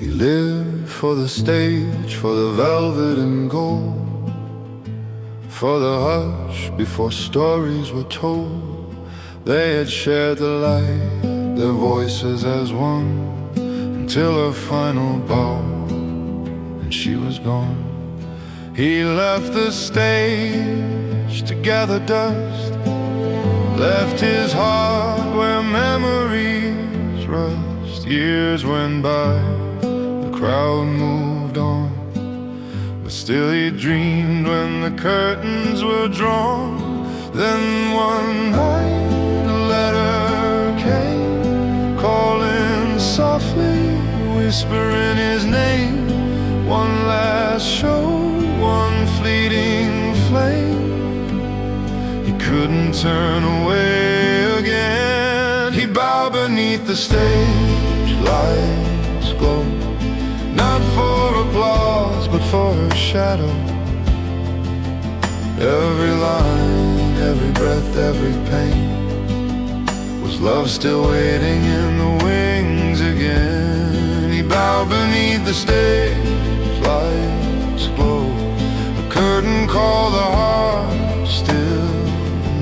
He lived for the stage, for the velvet and gold, for the hush before stories were told. They had shared the light, their voices as one, until her final bow, and she was gone. He left the stage to gather dust, left his heart where memories rust. Years went by, the crowd moved on, but still he dreamed when the curtains were drawn. Then one night a letter came, calling softly, whispering his name. One last show, one fleeting flame. He couldn't turn away again. He bowed beneath the stage, lights glow, not for applause, but for her shadow. Every line, every breath, every pain, was love still waiting in the wings again? He bowed beneath the stage, lights glow, a curtain call the heart still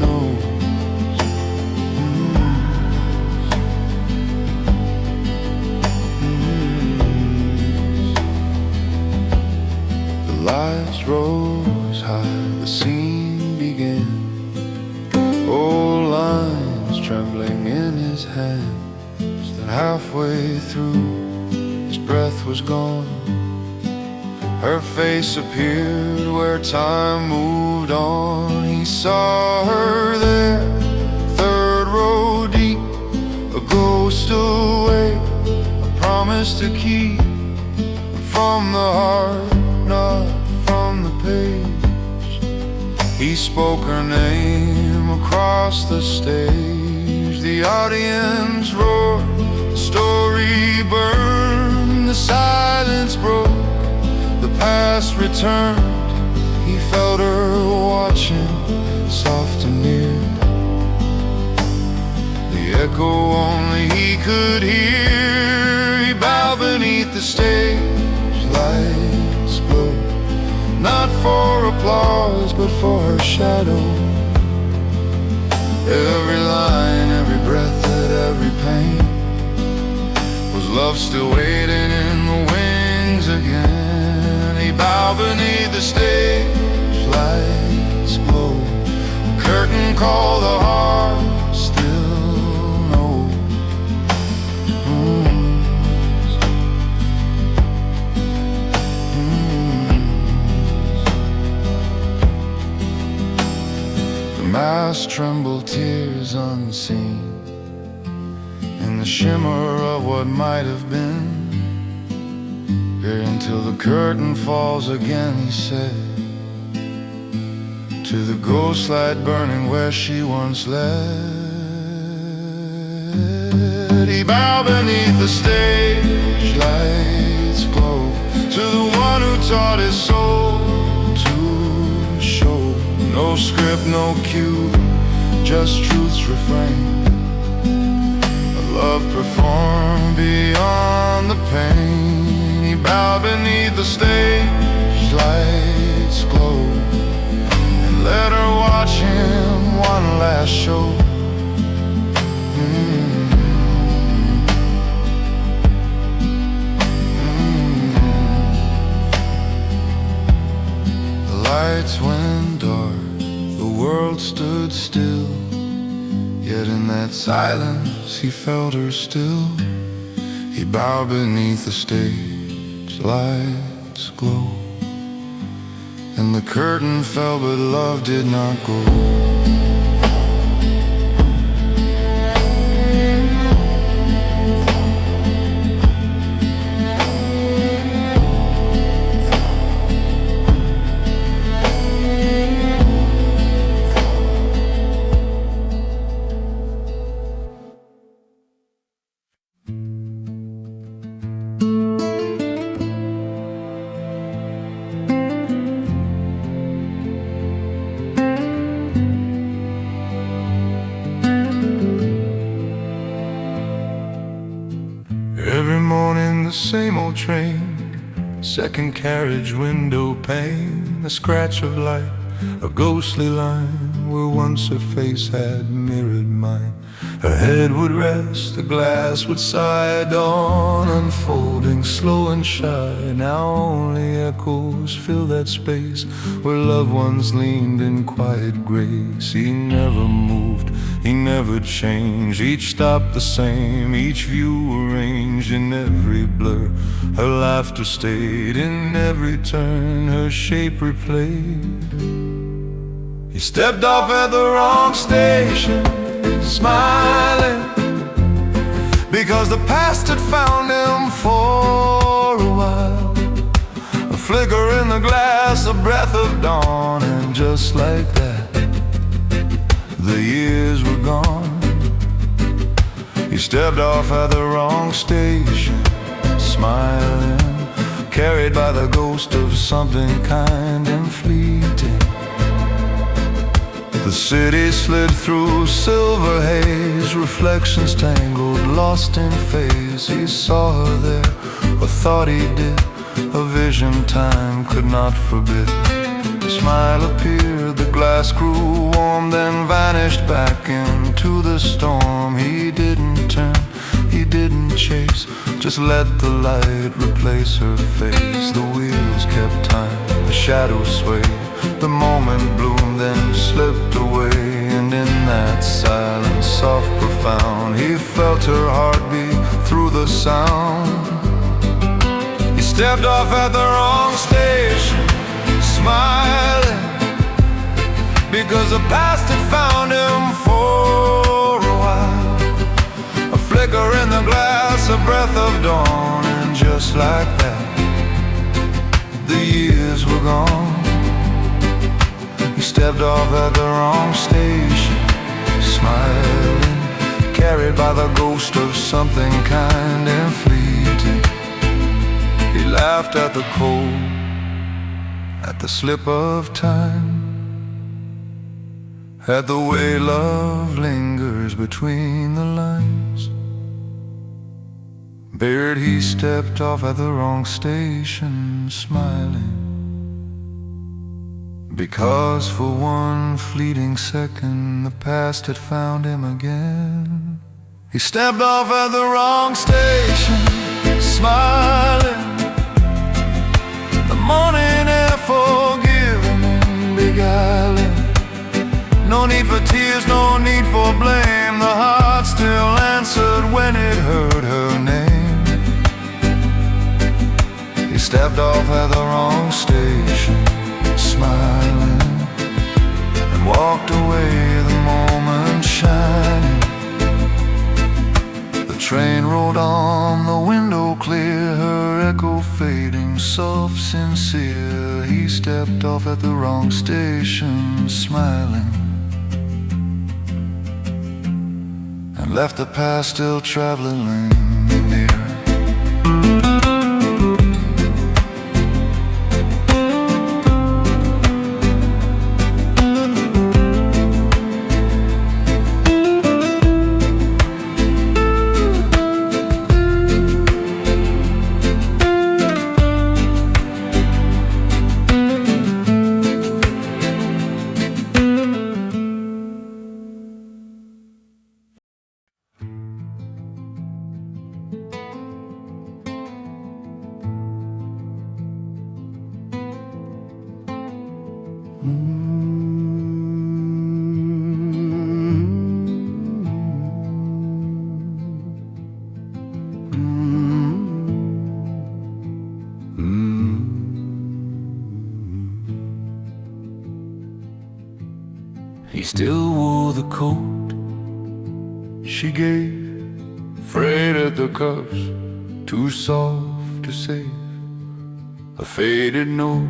knows. The lights rose high, the scene began. Old lines trembling in his hands. Then halfway through, his breath was gone. Her face appeared where time moved on. He saw her there, third row deep, a ghost away, a promise to keep. From the heart, not from the page, he spoke her name across the stage. The audience roared, the story burned, the silence broke, the past returned. He felt her watching, soft and near, the echo only he could hear. He bowed beneath the stage, lights glow, not for applause, but for her shadow. Every line, every breath, every pain, was love still waiting in the wings again? He bowed beneath the stage, lights glow, curtain call the heart still knows. The mask trembled, tears unseen, in the shimmer of what might have been. Here until the curtain falls again, he said, to the ghost light burning where she once led. He bowed beneath the stage, lights glow, to the one who taught his soul to show. No script, no cue, just truth's refrain, a love performed beyond the pain. He bowed beneath the stage, lights glow, and let her watch him one last show. The lights went dark, the world stood still, yet in that silence he felt her still. He bowed beneath the stage, lights glow, and the curtain fell, but love did not go. Every morning the same old train, second carriage window pane, a scratch of light, a ghostly line where once her face had mirrored mine. Her head would rest, the glass would sigh, dawn unfolding slow and shy. Now only echoes fill that space where loved ones leaned in quiet grace. He never moved, he never changed, each stop the same, each view arranged in every blur. Her laughter stayed in every turn, her shape replayed. He stepped off at the wrong station, smiling, because the past had found him for a while. A flicker in the glass, a breath of dawn, and just like that, the years were gone. He stepped off at the wrong station, smiling, carried by the ghost of something kind and fleeting. The city slid through silver haze, reflections tangled, lost in phase. He saw her there, or thought he did, a vision time could not forbid. A smile appeared, the glass grew warm, then vanished back into the storm. He didn't turn, he didn't chase, just let the light replace her face. The wheels kept time, the shadows swayed, the moment bloomed, then slipped away. And in that silence, soft, profound, he felt her heartbeat through the sound. He stepped off at the wrong station, smiling, because the past had found him for a while. A flicker in the glass, a breath of dawn, and just like that, the years were gone. He stepped off at the wrong station, smiling, carried by the ghost of something kind and fleeting. He laughed at the cold, at the slip of time, at the way love lingers between the lines. Bared, he stepped off at the wrong station, smiling, because for one fleeting second the past had found him again. He stepped off at the wrong station, smiling, the morning air forgiving and beguiling. No need for tears, no need for blame, the heart still answered when it heard her name. He stepped off at the wrong station, smiling, and walked away, the moment shining. The train rolled on, the window clear, her echo fading, soft, sincere. He stepped off at the wrong station, smiling, and left the past still traveling near. He still wore the coat she gave, frayed at the cuffs, too soft to save. A faded note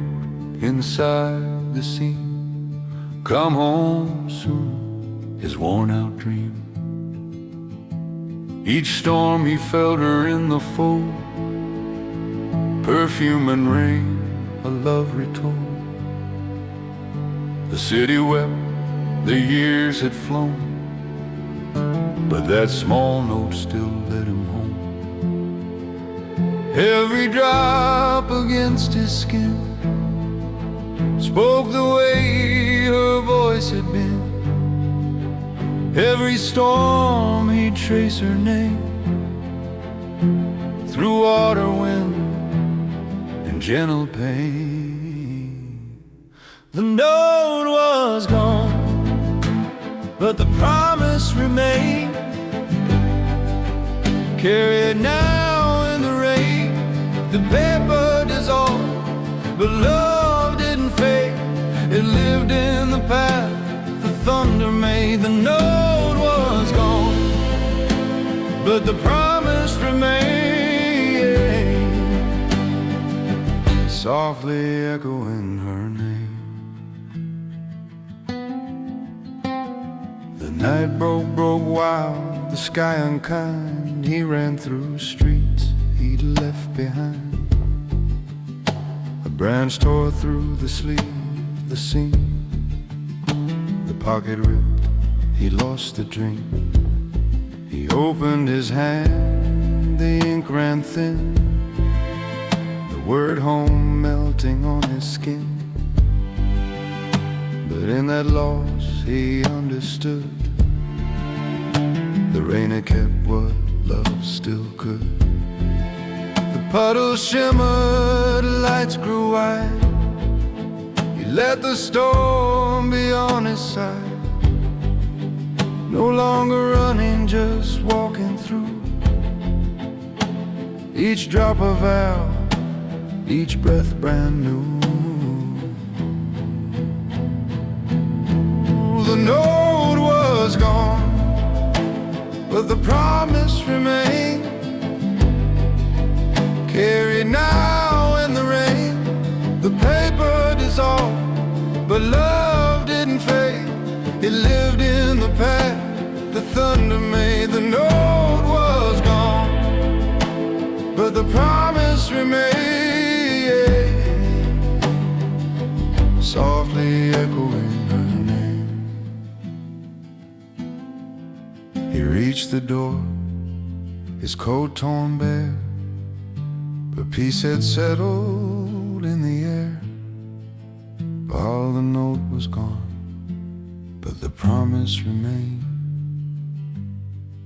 inside the seam, come home soon, his worn-out dream. Each storm he felt her in the fold, perfume and rain, a love retold. The city wept, the years had flown, but that small note still led him home. Every drop against his skin spoke the way her voice had been. Every storm he'd trace her name through water, wind, and gentle pain. The note was gone, but the promise remained. Carried now in the rain, the paper dissolved, but love didn't fade. It lived in the path the thunder made. The note was gone, but the promise remained, softly echoing her name. The night broke wild, the sky unkind. He ran through streets he'd left behind. A branch tore through the sleeve, the seam, the pocket ripped, he lost the dream. He opened his hand, the ink ran thin, the word home melting on his skin. But in that loss he understood the rain had kept what love still could. The puddles shimmered, lights grew wide. He let the storm be on his side, no longer running, just walking through. Each drop a vow, each breath brand new. The note was gone, but the promise remained. Carried now in the rain, the paper dissolved, but love didn't fade. It lived in the path the thunder made. The note was gone, but the promise remained, softly echoing her name. He reached the door, his coat torn bare, but peace had settled in the air. While the note was gone, but the promise remained,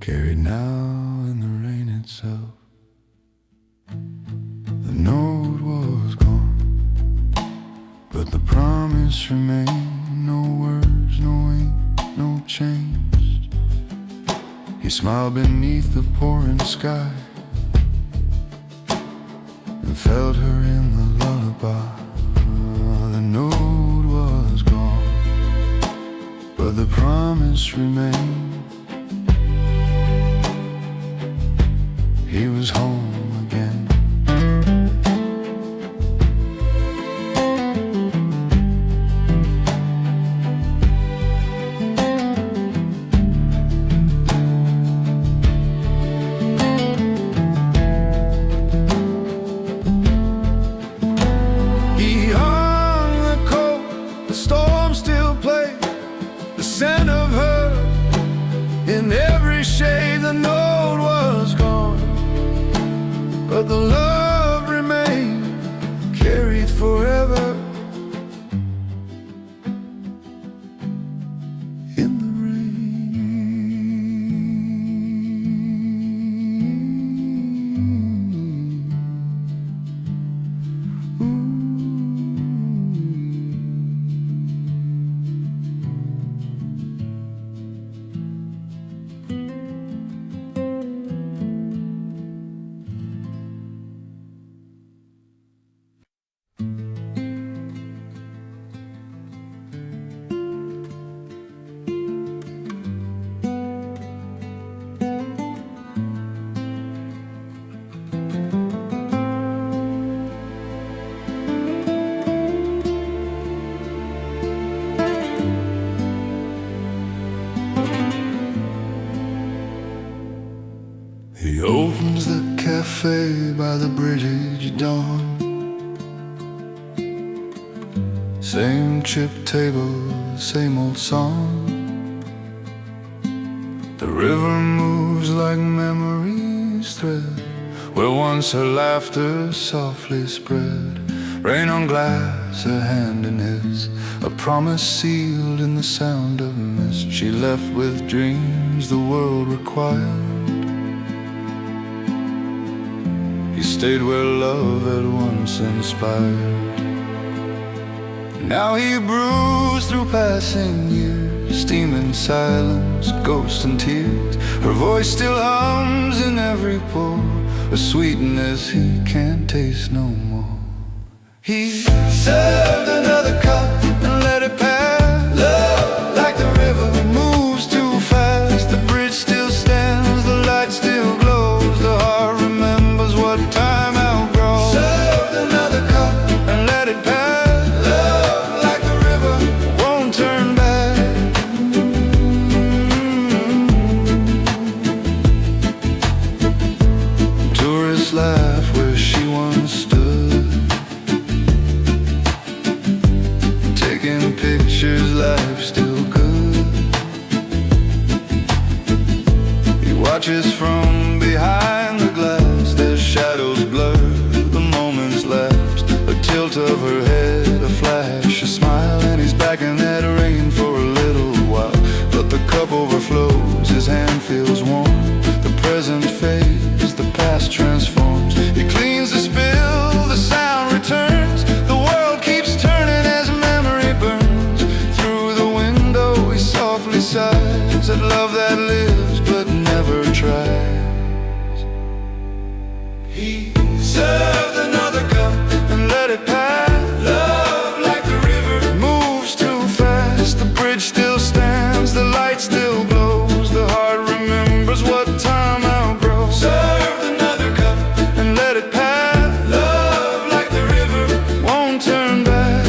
carried now in the rain itself. The note was gone, but the promise remained. No words, no ink, no change. He smiled beneath the pouring sky and felt her in the lullaby. The note was gone, but the promise remained. He was home again. Scent of her in every shade. The note was gone, but the love remained, carried forever in the He opens the cafe by the bridge dawn. Same chipped table, same old song. The river moves like memory's thread, where once her laughter softly spread. Rain on glass, her hand in his, a promise sealed in the sound of mist. She left with dreams the world required. He stayed where love had once inspired. Now he brews through passing years, steaming silence, ghosts and tears. Her voice still hums in every pore, a sweetness he can't taste no more. He served another cup and let it pass. Love, like the river, moves too fast. The bridge still stands, the light still glows. The heart remembers what time outgrows. Served another cup and let it pass. Love, like the river, won't turn back. Tourists laugh where she once stood, pictures, life still good. He watches from behind the glass, their shadows blur, the moments lapsed. A tilt of her head, a flash, a smile, and he's back in that rain for a little while. But the cup overflows, his hand feels warm. The present fades, the past transforms. He cleans the spill, the sound returns. The world keeps turning as memory burns. Through the window he softly sighs at love that lives but never tries. He served another cup and let it pass. Love, like the river, moves too fast. The bridge still stands, the light still glows. The heart remembers what time outgrows. Served another cup and let it pass. Love, like the river, won't turn back.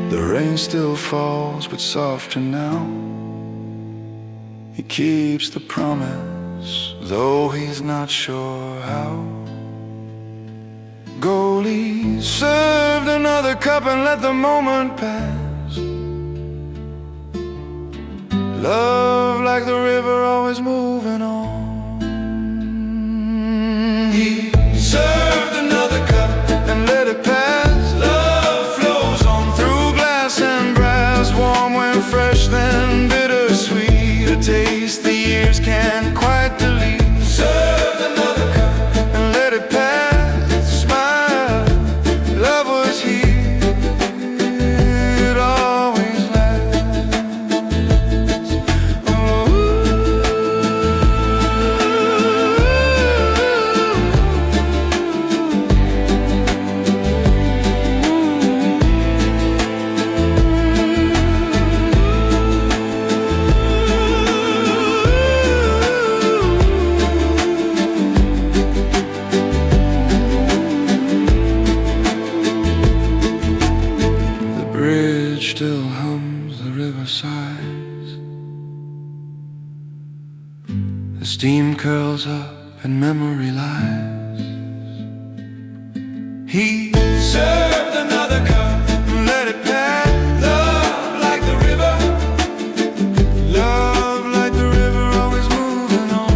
The rain still falls, but softer now. He keeps the promise, though he's not sure how. Goalie served another cup and let the moment pass. Love, like the river, always moving on. He served another cup and let it pass. Love flows on through glass and brass, warm when fresh, then bittersweet. A taste the years can't quite delete. Served another cup and let it pass. Smile, love was here, it always lasts. Still hums, the river sighs. The steam curls up and memory lies. He served another cup and let it pass. Love, like the river. Love, like the river, always moving on.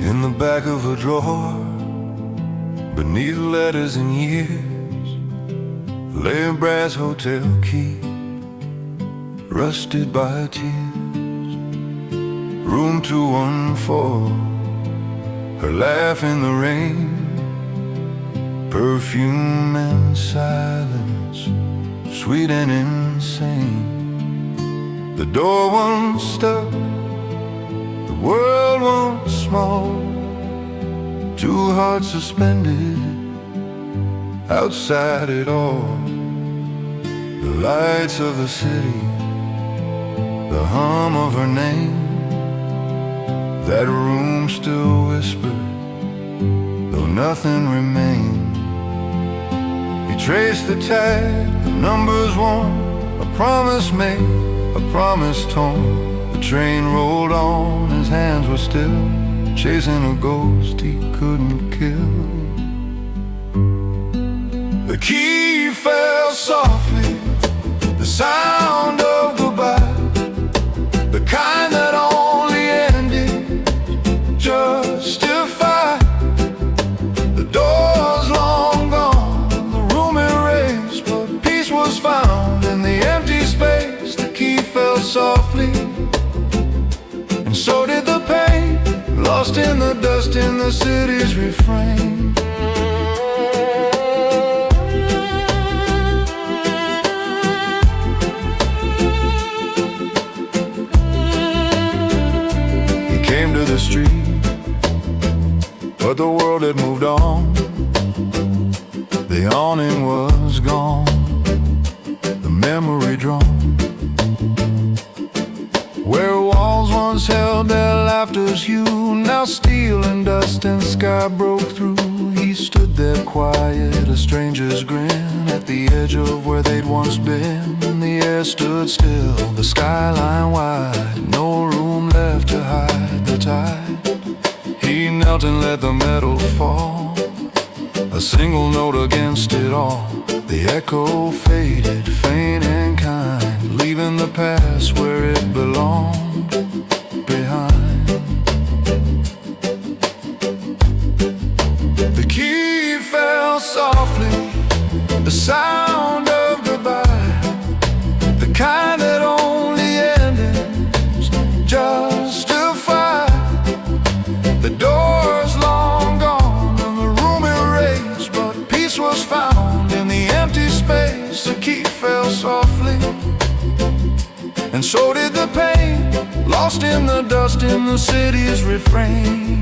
In the back of a drawer, beneath letters and years, lay a brass hotel key, rusted by tears. Room 214, her laugh in the rain, perfume and silence, sweet and insane. The door once stuck, the world once small, two hearts suspended outside it all. The lights of the city, the hum of her name, that room still whispered, though nothing remained. He traced the tag, the numbers worn, a promise made, a promise torn. The train rolled on, his hands were still, chasing a ghost he couldn't kill. The key fell softly, the sound of goodbye, the kind that only ended justified. The door's long gone, the room erased, but peace was found in the empty space. The key fell softly, and so did the pain, lost in the dust in the city's refrain. The street, but the world had moved on. The awning was gone, the memory drawn. Where walls once held their laughter's hue, now steel and dust and sky broke through. He stood there quiet, a stranger's grin, at the edge of where they'd once been. The air stood still, the skyline wide, no room left to hide the tide. He knelt and let the metal fall, a single note against it all. The echo faded, faint and kind, leaving the past where it belonged behind. The key fell softly, the sound of goodbye, the kind that only endings justify. The door's long gone and the room erased, but peace was found in the empty space. The key fell softly, and so did the pain, lost in the dust in the city's refrain.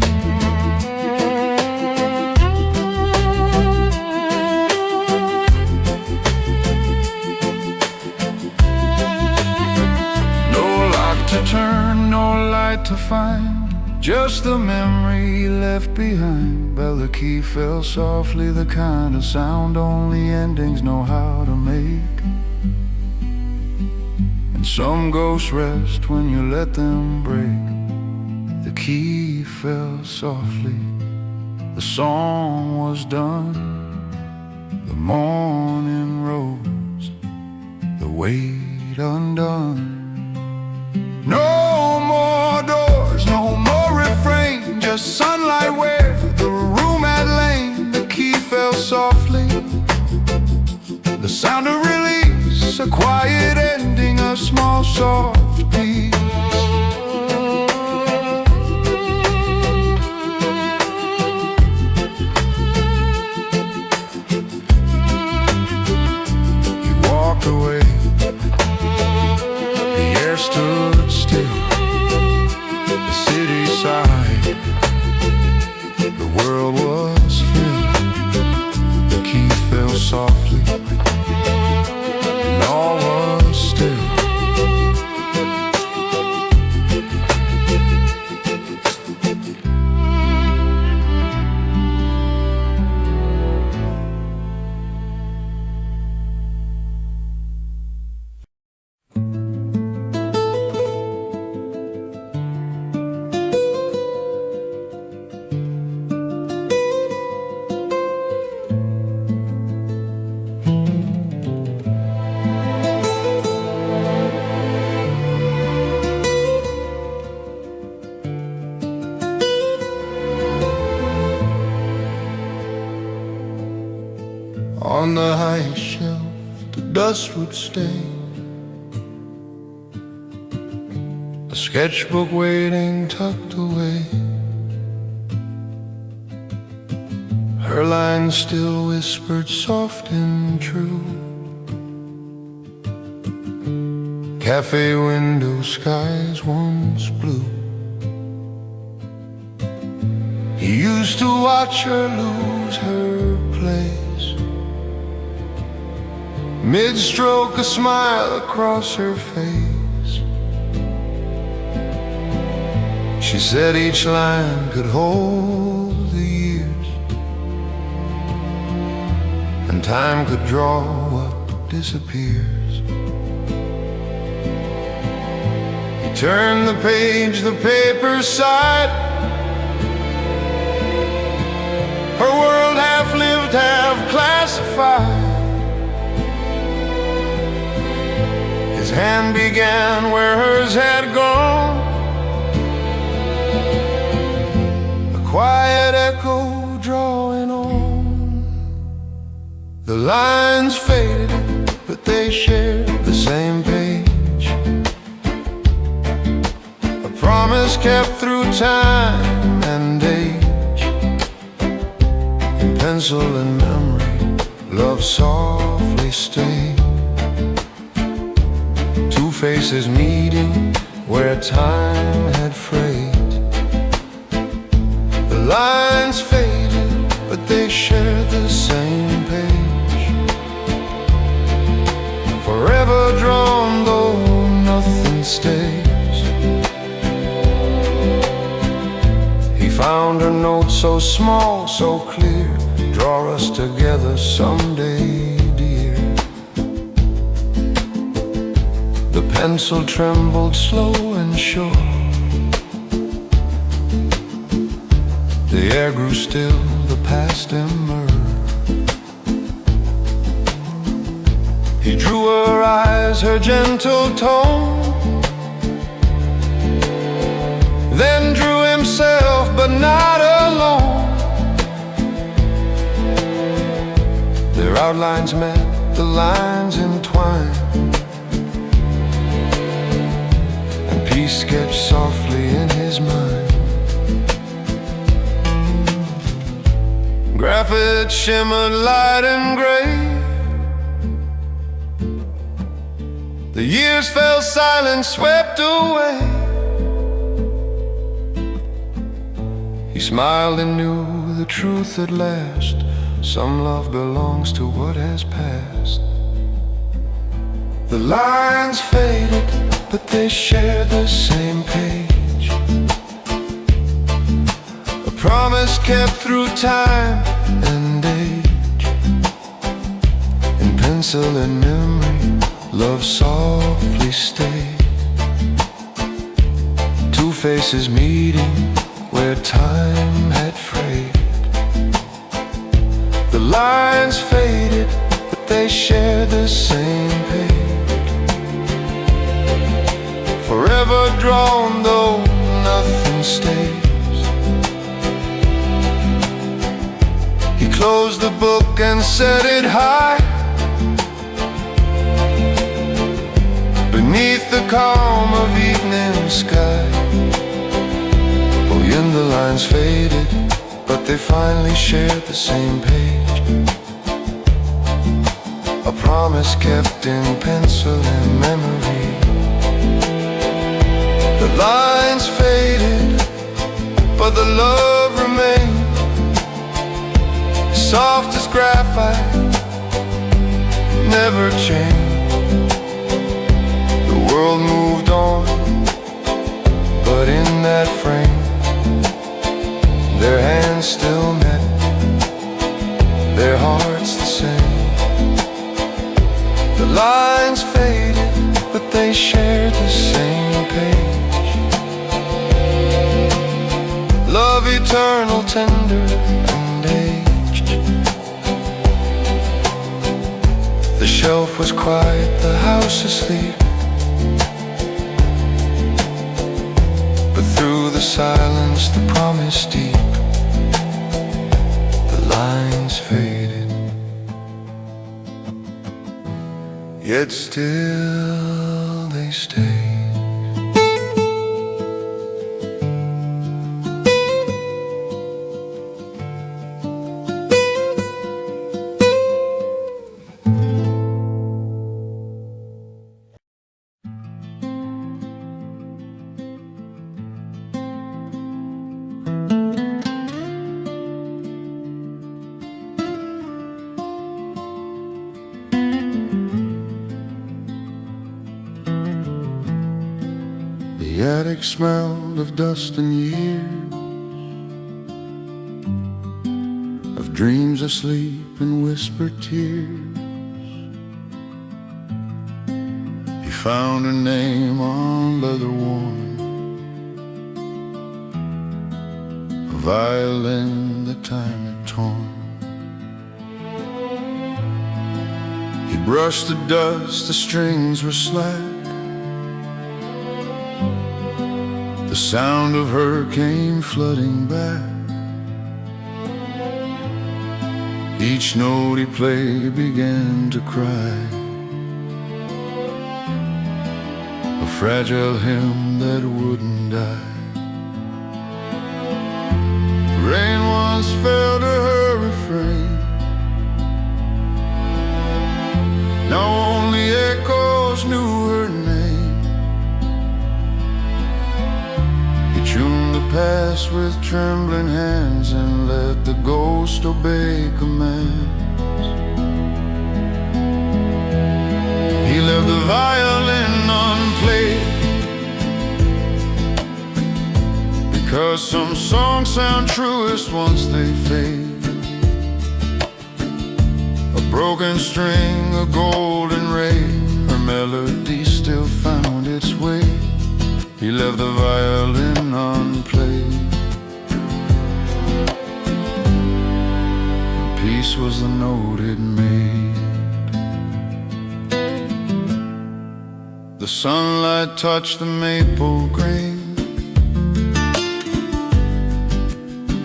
No lock to turn, no light to find, just the memory left behind. Well, the key fell softly, the kind of sound only endings know how to make. And some ghosts rest when you let them break. The key fell softly, the song was done, the morning rose, the weight undone. No more doors, no more refrain, just sunlight where the room had lain. The key fell softly, the sound of release, a quiet ending, a small soft peace. He walked away, the air stood still, the city sighed, the world was filled. The key fell softly, and all was still. dust would stain. A sketchbook waiting tucked away, her lines still whispered soft and true. Cafe window skies once blue. He used to watch her lose her place, mid-stroke a smile across her face. She said each line could hold the years, and time could draw what disappears. He turned the page, the paper side, her world half lived, half classified. His hand began where hers had gone, a quiet echo drawing on. The lines faded, but they shared the same page, a promise kept through time and age. In pencil and memory, love softly stained, two faces meeting where time had frayed. The lines faded, but they shared the same page, forever drawn though nothing stays. He found her note so small, so clear, draw us together someday, dear. The pencil trembled slow and sure, the air grew still, the past immersed. He drew her eyes, her gentle tone, then drew himself, but not alone. Their outlines met, the lines entwined, and peace sketched softly in his mind. Graphite shimmered light and gray, the years fell silent, swept away. He smiled and knew the truth at last, some love belongs to what has passed. The lines faded, but they share the same page, a promise kept through time and age. In pencil and memory, love softly stayed, two faces meeting where time had frayed. The lines faded, but they share the same page, forever drawn though nothing stays. He closed the book and set it high, beneath the calm of evening sky. Oh, and the lines faded, but they finally shared the same page, a promise kept in pencil and memory. The lines faded, but the love remained, soft as graphite, never changed. The world moved on, but in that frame, their hands still met, their hearts the same. The lines faded, but they shared the same page, love eternal, tender and aged. The shelf was quiet, the house asleep, but through the silence, the promise deep, the lines faded. yet still they stay. The attic smelled of dust and years, of dreams asleep and whispered tears. He found her name on leather worn, a violin that time had torn. He brushed the dust, the strings were slack. The sound of her came flooding back. Each note he played began to cry, a fragile hymn that wouldn't die. Rain once fell to her refrain, now only echoes knew her name. Tuned the past with trembling hands and let the ghost obey commands. He left the violin unplayed, because some songs sound truest once they fade. A broken string, a golden ray, her melody still found its way. He left the violin unplayed, and peace was the note it made. The sunlight touched the maple grain,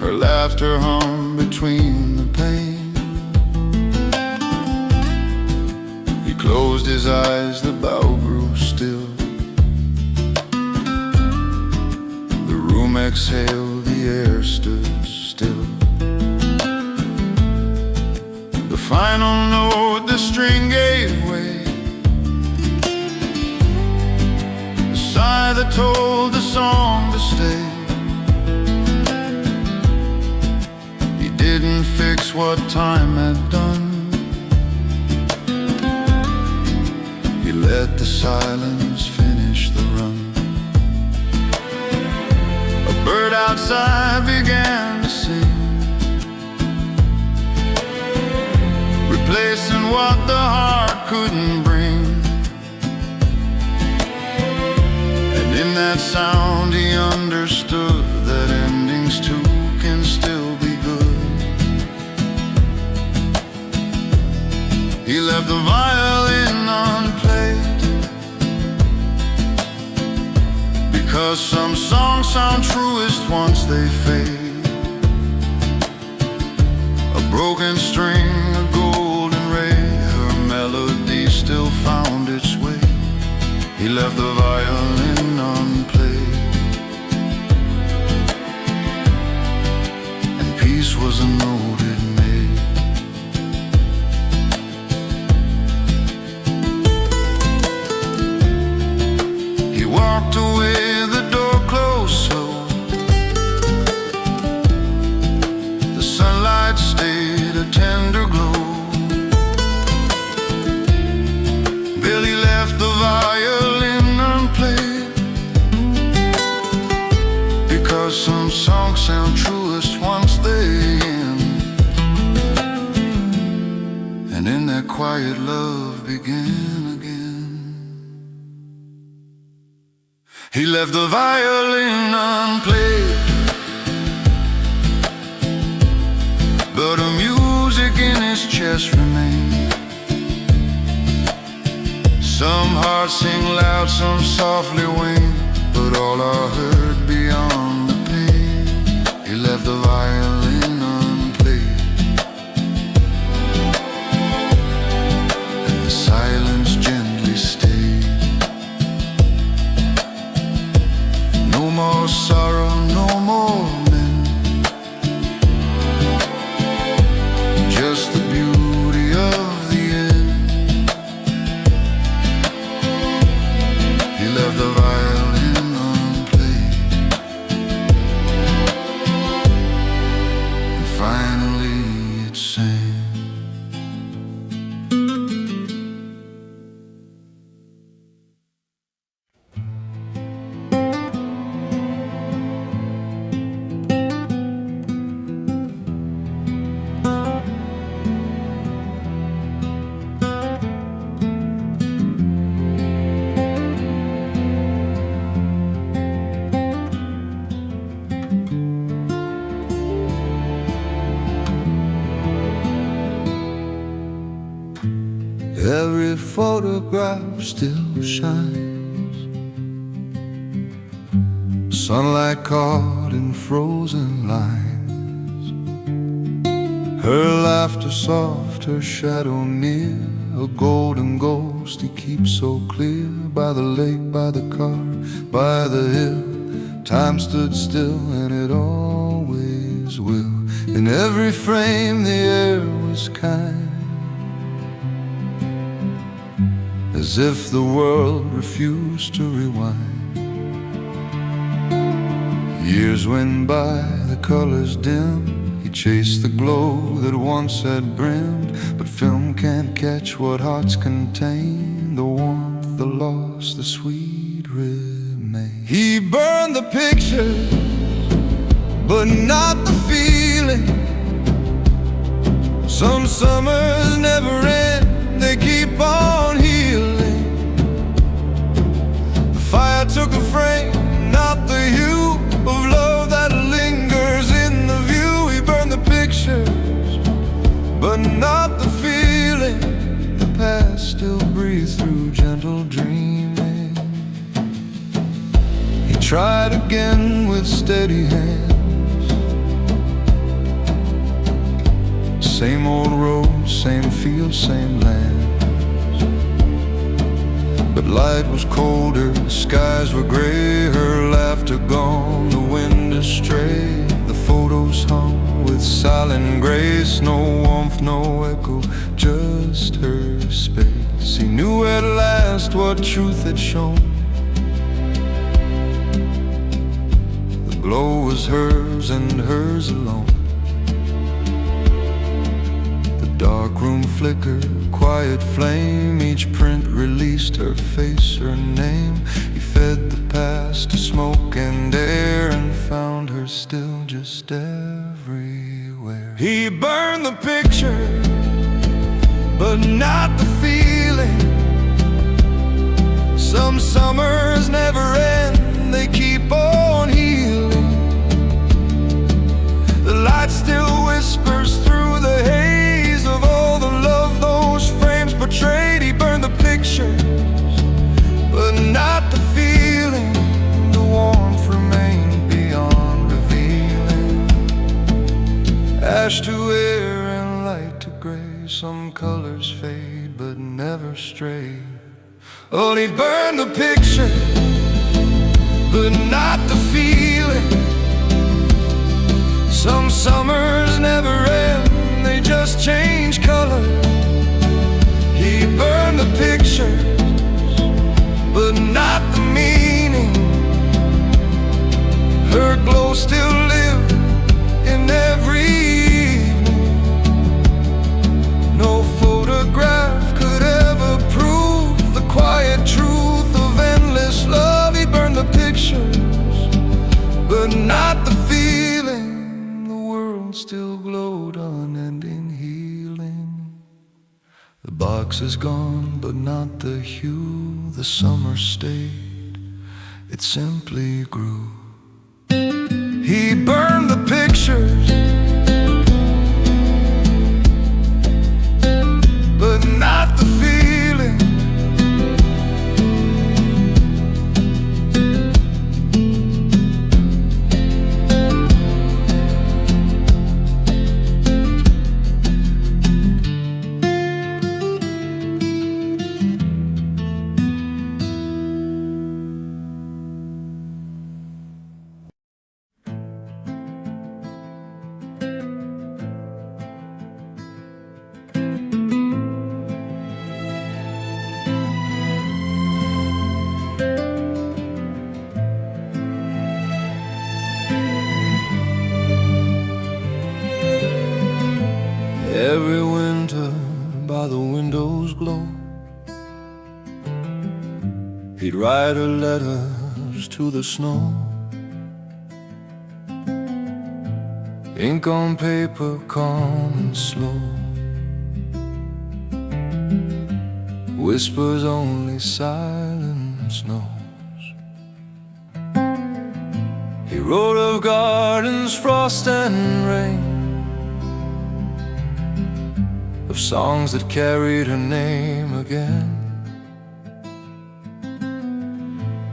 her laughter hummed between the pane. He closed his eyes, the bough grew still. Exhaled, the air stood still. The final note, the string gave way, the sigh that told the song to stay. He didn't fix what time had done, he let the silence finish the run. A bird outside began to sing, replacing what the heart couldn't bring. And in that sound he understood that endings too can still be good. He left the violin unplayed, because some songs sound truest once they fade. A broken string, a golden ray, her melody still found its way. He left the violin unplayed, and peace was a note it made. He walked away, stayed a tender glow. Billy left the violin unplayed, because some songs sound truest once they end. And in that quiet love began again. He left the violin unplayed, but the music in his chest remained. Some hearts sing loud, some softly wane, but all are heard beyond the pain. He left the violin unplayed, and the silence gentle. photograph still shines. Sunlight caught in frozen lines. Her laughter soft, her shadow near, a golden ghost he keeps so clear. By the lake, by the car, by the hill, time stood still and it always will. In every frame the air was kind, as if the world refused to rewind. Years went by, the colors dim. He chased the glow that once had brimmed. But film can't catch what hearts contain, the warmth, the loss, the sweet remain. He burned the picture, but not the feeling. Some summers never end, they keep on healing. The fire took a frame, not the hue of love that lingers in the view. He burned the pictures, but not the feeling. The past still breathes through gentle dreaming. He tried again with steady hands. Same old road, same field, same land. But light was colder, the skies were gray. Her laughter gone, the wind astray. The photos hung with silent grace. No warmth, no echo, just her space. He knew at last what truth had shown. The glow was hers and hers alone. Dark room flicker, quiet flame. Each print released her face, her name. He fed the past to smoke and air, and found her still just everywhere. He burned the picture, but not the feeling. Some summers never end, they keep on healing. The light still whispers through the haze of all the love those frames portrayed. He burned the pictures, but not the feeling. The warmth remained beyond revealing. Ash to air and light to gray. Some colors fade but never stray. Oh, he burned the picture, but not the feeling. Some summers never end, they just change color. He burned the pictures, but not the meaning. Her glow still lived in every evening. No photograph could ever prove the quiet truth of endless love. He burned the pictures, but not the feeling. Still glowed, unending healing. The box is gone, but not the hue. The summer stayed, it simply grew. He burned the pictures, but not the feeling. Every winter by the window's glow, he'd write her letters to the snow. Ink on paper, calm and slow. Whispers only silence knows. He wrote of gardens, frost and rain, of songs that carried her name again.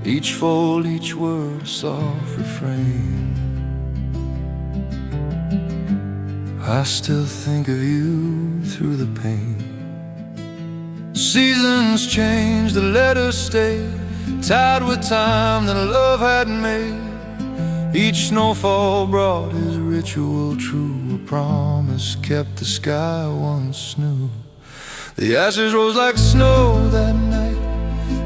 each fold, each word a soft refrain. I still think of you through the pain. Seasons change, the letters stay, tied with time that love had made. Each snowfall brought his ritual true, a promise kept the sky once new. The ashes rose like snow that night,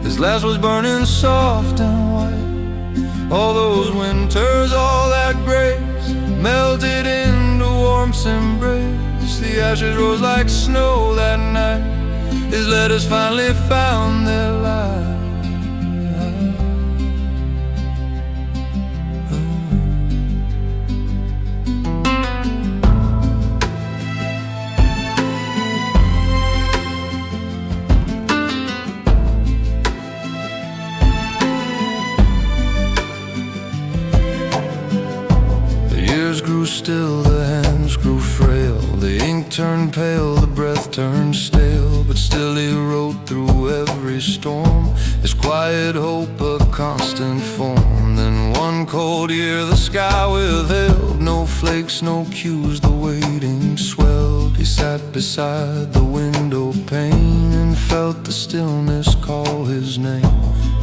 his last was burning soft and white. All those winters, all that grace, melted into warmth's embrace. The ashes rose like snow that night, his letters finally found their light. Grew still, the hands grew frail, the ink turned pale, the breath turned stale. But still he wrote through every storm, his quiet hope a constant form. Then one cold year the sky withheld, no flakes, no cues, the waiting swelled. He sat beside the window pane and felt the stillness call his name.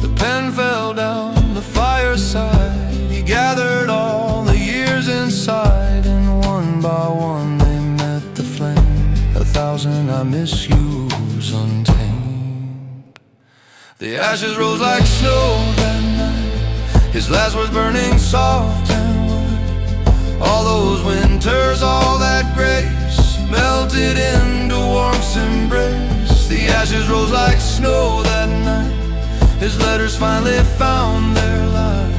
The pen fell down the fireside, he gathered all the years inside, and one by one they met the flame. 1,000 I miss yous untamed. The ashes rose like snow that night, his last was burning soft and white. All those winters, all that grace, melted into warmth's embrace. The ashes rose like snow that night, his letters finally found their light.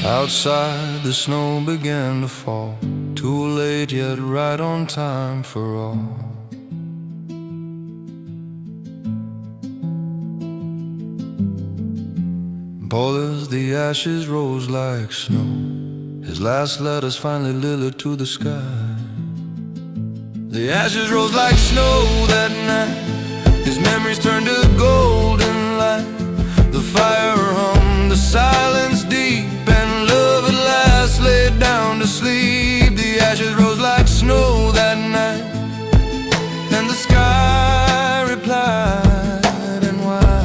Outside the snow began to fall, too late yet right on time for all. Paul, as the ashes rose like snow, his last letters finally lit to the sky. The ashes rose like snow that night, his memories turned to golden light. The fire hummed, the silence deep, and love at last laid down to sleep. The ashes rose like snow that night, and the sky replied in white.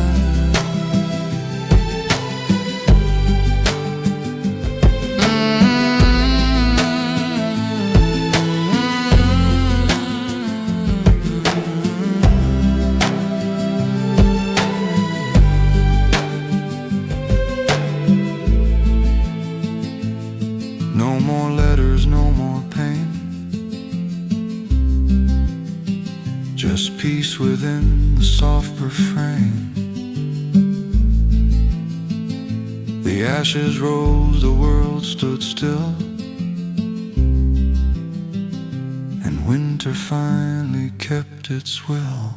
No more letters, no more pain, just peace within the soft refrain. The ashes rose, the world stood still, and winter finally kept its will.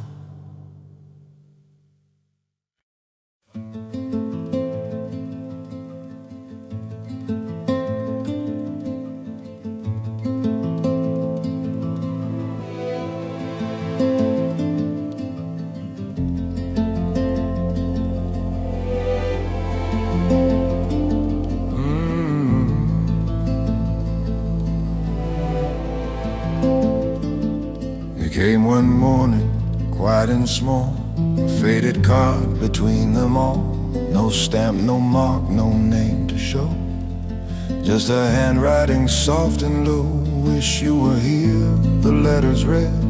Came one morning, quiet and small, a faded card between them all. No stamp, no mark, no name to show, just a handwriting soft and low. Wish you were here, the letters read,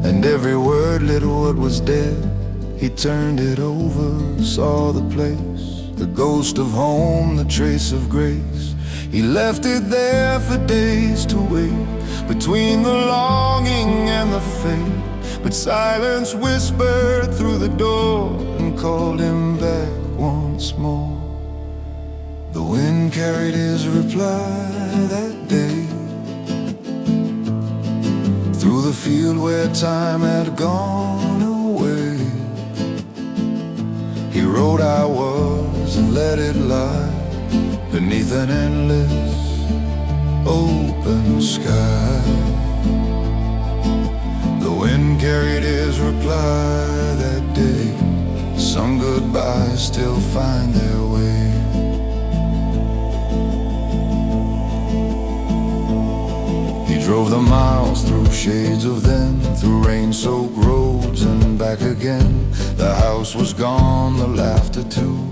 and every word lit what was dead. He turned it over, saw the place, the ghost of home, the trace of grace. He left it there for days to wait, between the longing and the fate. But silence whispered through the door and called him back once more. The wind carried his reply that day, through the field where time had gone away. He wrote I was and let it lie beneath an endless open sky. reply that day. Some goodbyes still find their way. He drove the miles through shades of them, through rain-soaked roads and back again. The house was gone, the laughter too,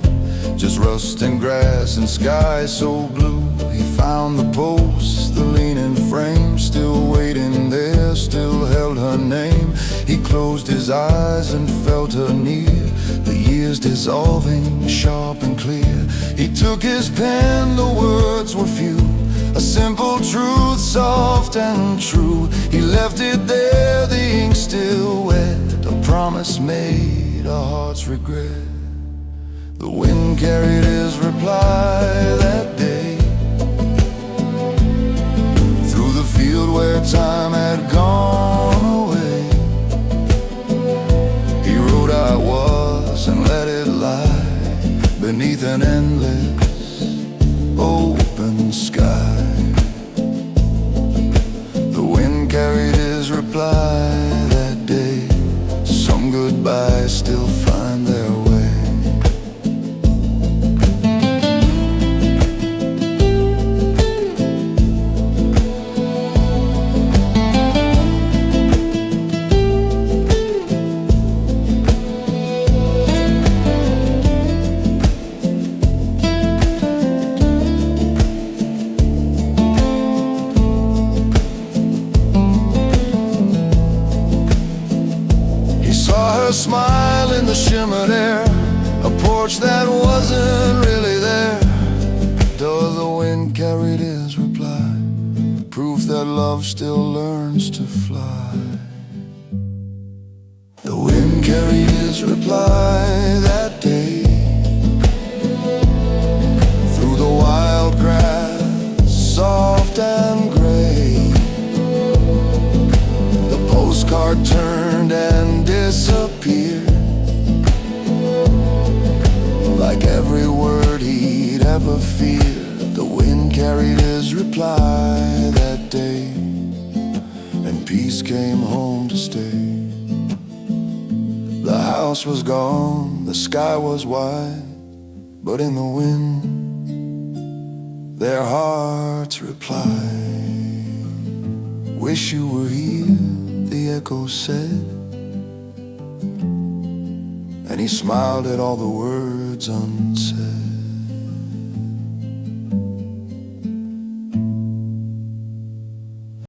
just rust and grass and sky so blue. He found the post, the leaning frame, still waiting there, still held her name. He closed his eyes and felt her near, the years dissolving, sharp and clear. He took his pen, the words were few, a simple truth, soft and true. He left it there, the ink still wet, a promise made, a heart's regret. The wind carried his reply that day, through the field where time had gone away. He wrote I was and let it lie beneath an endless open sky. The wind carried his reply that day. Some goodbyes still find their way. Smile in the shimmered air, a porch that wasn't really there. Though the wind carried his reply, proof that love still learns to fly. The wind carried his reply that day, through the wild grass, soft and gray. The postcard turned and disappeared, like every word he'd ever feared. The wind carried his reply that day, and peace came home to stay. The house was gone, the sky was wide, but in the wind their hearts replied. Wish you were here, the echo said, and he smiled at all the words unsaid.